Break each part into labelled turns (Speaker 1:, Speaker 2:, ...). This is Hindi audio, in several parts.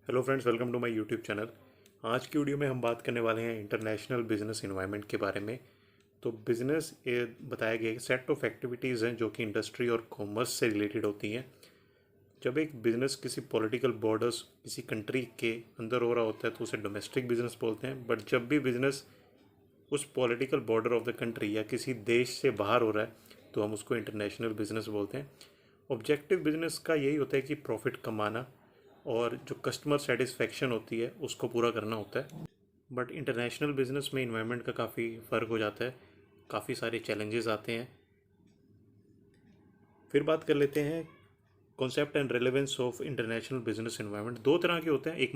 Speaker 1: Hello friends, welcome to my YouTube channel. आज की वीडियो में हम बात करने वाले हैं इंटरनेशनल बिजनेस एनवायरनमेंट के बारे में। तो बिजनेस ये बताया गया है सेट ऑफ एक्टिविटीज़ हैं जो कि इंडस्ट्री और कॉमर्स से रिलेटेड होती हैं। जब एक बिज़नेस किसी पॉलिटिकल बॉर्डर्स किसी कंट्री के अंदर हो रहा होता है तो उसे डोमेस्टिक बिजनेस बोलते हैं। बट जब भी बिजनेस उस political border of the country या किसी देश से बाहर हो रहा है तो हम उसको इंटरनेशनल बिजनेस बोलते हैं। ऑब्जेक्टिव बिजनेस का यही होता है कि प्रॉफिट कमाना और जो कस्टमर सेटिस्फेक्शन होती है उसको पूरा करना होता है। बट इंटरनेशनल बिजनेस में इन्वायरमेंट का काफ़ी फ़र्क हो जाता है, काफ़ी सारे चैलेंजेस आते हैं। फिर बात कर लेते हैं concept and relevance of international business environment. दो तरह के होते हैं, एक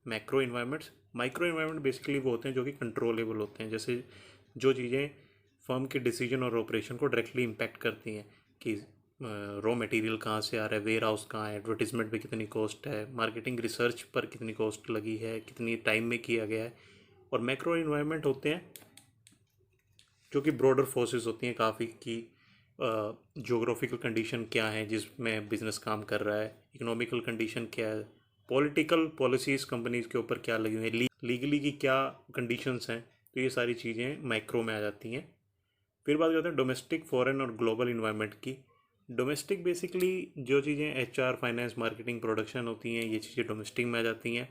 Speaker 1: macro environments. Micro environment basically वो होते हैं जो कि कंट्रोलेबल होते हैं, जैसे जो चीज़ें फर्म के डिसीजन और ऑपरेशन को डायरेक्टली इम्पैक्ट करती हैं कि रॉ मटेरियल कहाँ से आ रहा है, वेयर हाउस कहाँ है, एडवर्टीजमेंट पे कितनी कॉस्ट है, मार्केटिंग रिसर्च पर कितनी कॉस्ट लगी है, कितनी टाइम में किया गया है। और मैक्रो इन्वायरमेंट होते हैं जो कि ब्रॉडर फोर्सेस होती हैं काफ़ी, कि जोग्राफिकल कंडीशन क्या है जिसमें बिजनेस काम कर रहा है, इकोनॉमिकल कंडीशन क्या है, पॉलिटिकल पॉलिसीज़ कंपनीज के ऊपर क्या लगी हुई है, लीगली की क्या कंडीशंस हैं। तो ये सारी चीज़ें माइक्रो में आ जाती हैं। फिर बात करते हैं डोमेस्टिक, फॉरेन और ग्लोबल इन्वायरमेंट की। डोमेस्टिक बेसिकली जो चीज़ें एचआर, फाइनेंस, मार्केटिंग, प्रोडक्शन होती हैं, ये चीज़ें डोमेस्टिक में आ जाती हैं।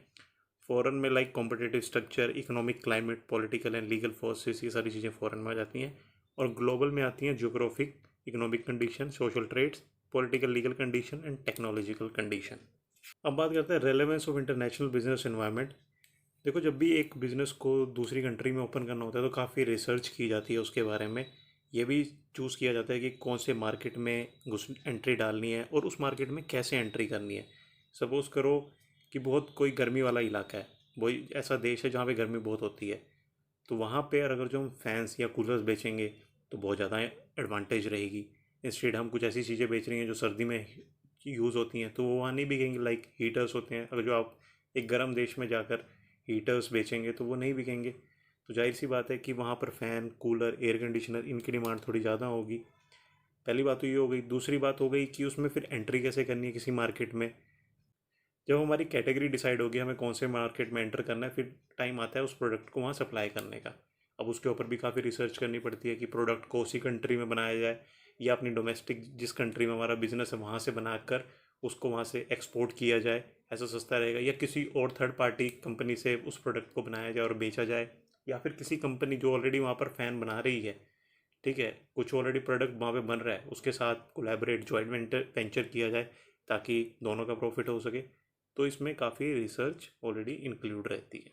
Speaker 1: फॉरेन में like competitive structure, economic climate, political and legal forces, ये सारी चीज़ें फॉरेन में आ जाती हैं। और ग्लोबल में आती हैं geographic, economic condition, social trades, political legal condition and technological condition. अब बात करते हैं relevance of international business environment. देखो, जब भी एक बिज़नेस को दूसरी कंट्री में ओपन करना होता है तो काफ़ी रिसर्च की जाती है उसके बारे में। ये भी चूज़ किया जाता है कि कौन से मार्केट में घुस एंट्री डालनी है और उस मार्केट में कैसे एंट्री करनी है। सपोज़ करो कि बहुत कोई गर्मी वाला इलाका है, वही ऐसा देश है जहाँ पे गर्मी बहुत होती है, तो वहाँ पे अगर जो हम फैंस या कूलर्स बेचेंगे तो बहुत ज़्यादा एडवांटेज रहेगी। इंस्टेड हम कुछ ऐसी चीज़ें बेच रही हैं जो सर्दी में यूज़ होती हैं तो वो वहाँ नहीं बिकेंगी। लाइक हीटर्स होते हैं, अगर जो आप एक गर्म देश में जाकर हीटर्स बेचेंगे तो वो नहीं बिकेंगे। तो जाहिर सी बात है कि वहाँ पर फ़ैन, कूलर, एयर कंडीशनर, इनकी डिमांड थोड़ी ज़्यादा होगी। पहली बात तो ये हो गई। दूसरी बात हो गई कि उसमें फिर एंट्री कैसे करनी है किसी मार्केट में। जब हमारी कैटेगरी डिसाइड होगी हमें कौन से मार्केट में एंटर करना है, फिर टाइम आता है उस प्रोडक्ट को वहाँ सप्लाई करने का। अब उसके ऊपर भी काफ़ी रिसर्च करनी पड़ती है कि प्रोडक्ट को उसी कंट्री में बनाया जाए या अपनी डोमेस्टिक जिस कंट्री में हमारा बिजनेस है वहाँ से बनाकर उसको वहाँ से एक्सपोर्ट किया जाए, ऐसा सस्ता रहेगा, या किसी और थर्ड पार्टी कंपनी से उस प्रोडक्ट को बनाया जाए और बेचा जाए, या फिर किसी कंपनी जो ऑलरेडी वहाँ पर फ़ैन बना रही है, ठीक है, कुछ ऑलरेडी प्रोडक्ट वहाँ पे बन रहा है, उसके साथ कोलैबोरेट जॉइंट वेंचर किया जाए ताकि दोनों का प्रॉफिट हो सके। तो इसमें काफ़ी रिसर्च ऑलरेडी इंक्लूड रहती है।